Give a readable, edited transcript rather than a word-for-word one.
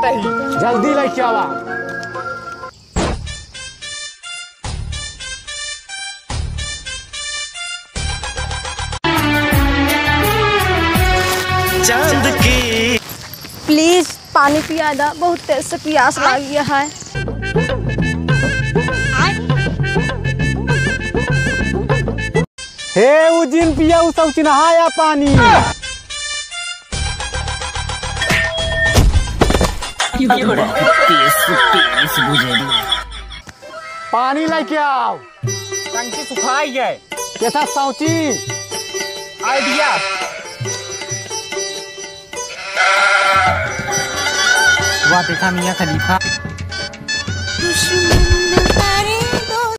ही जल्दी लेके आवा। चांद की प्लीज पानी पिया दा, बहुत तेज से प्यास लगी है। हे उजिन पिया सब चिन्हाया पानी। पानी लेके आओ, टंकी सुखाई है। कैसा सौची आइडिया। वाह देखा मियां खलीफा।